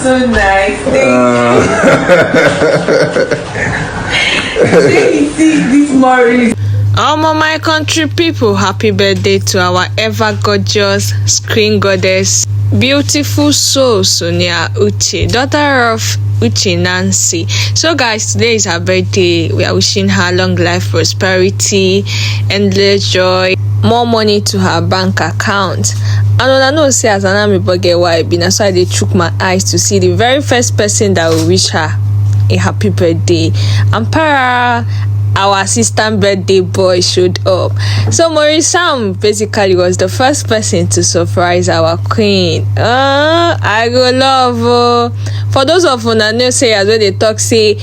so nice. See this Maurice. My country people, happy birthday to our ever gorgeous screen goddess, beautiful soul Sonia Uche, daughter of Uche Nancy. So guys, today is her birthday. We are wishing her long life, prosperity, endless joy, more money to her bank account. And I know say as an army get why been, so I dey chook my eyes to see the very first person that will wish her a happy birthday. And our assistant birthday boy showed up. So Maurice basically was the first person to surprise our queen. I go love. For those of you that know say as well they talk say,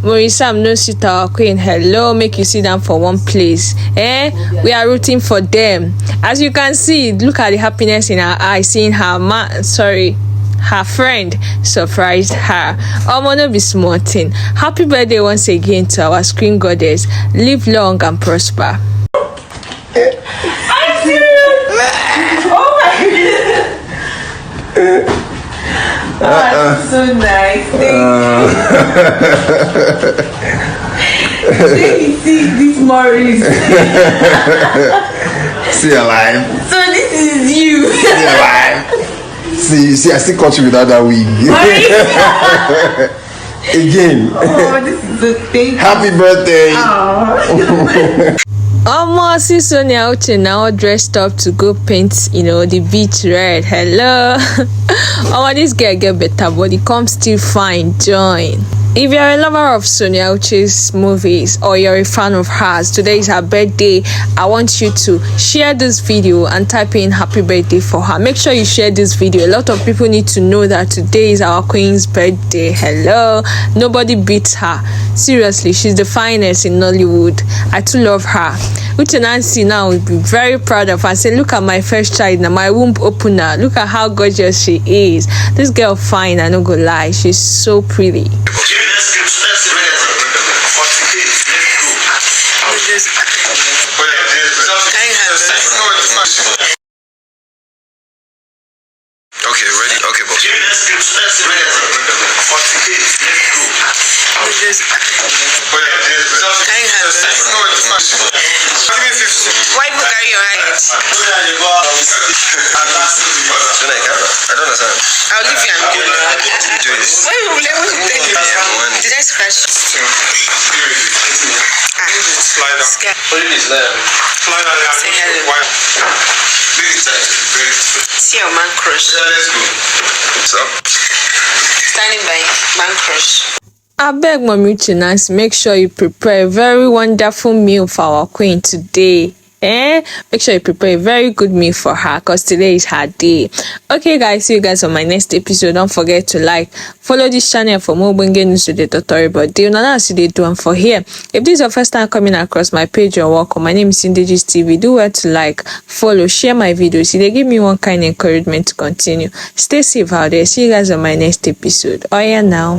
Maurice no sit our queen. Hello, make you sit down for one place. We are rooting for them. As you can see, look at the happiness in her eyes, seeing her friend surprised her. No be small thing. Happy birthday once again to our screen goddess. Live long and prosper. I'm serious. Oh my goodness. That's so nice. See this Maurice. See alive. So this is you. See alive. See, I still caught you without that wig. Again. Oh, this is the thing. Happy birthday. See Sonia Uche now dressed up to go paint, the beach red. Hello. This girl get better, but it comes still fine. Join. If you're a lover of Sonia Uche's movies or you're a fan of hers, today is her birthday. I want you to share this video and type in happy birthday for her. Make sure you share this video. A lot of people need to know that today is our queen's birthday. Hello. Nobody beats her. Seriously, she's the finest in Nollywood. I too love her. Uche Nancy now will be very proud of her. Say, look at my first child now, my womb opener. Look at how gorgeous she is. This girl fine, I no go lie. She's so pretty. Okay, ready? Okay, boss. Why you carry your hands? I don't understand. I'll leave you and go. Do this. Why you let me tell you? Did I scratch? Slide down. Scared. Slide down. Say hello. See your man crush. Let's go. What's up? Standing by man crush. I beg Mommy Uche Nancy, make sure you prepare a very wonderful meal for our queen today. Make sure you prepare a very good meal for her because today is her day. Okay guys, see you guys on my next episode. Don't forget to follow this channel for more bringing news to the tutorial. But do not see they do for here. If this is your first time coming across my page, you're welcome. My name is richest TV. Do well to follow, share my videos. They give me one kind of encouragement to continue. Stay safe out there. See you guys on my next episode. Oh yeah, now.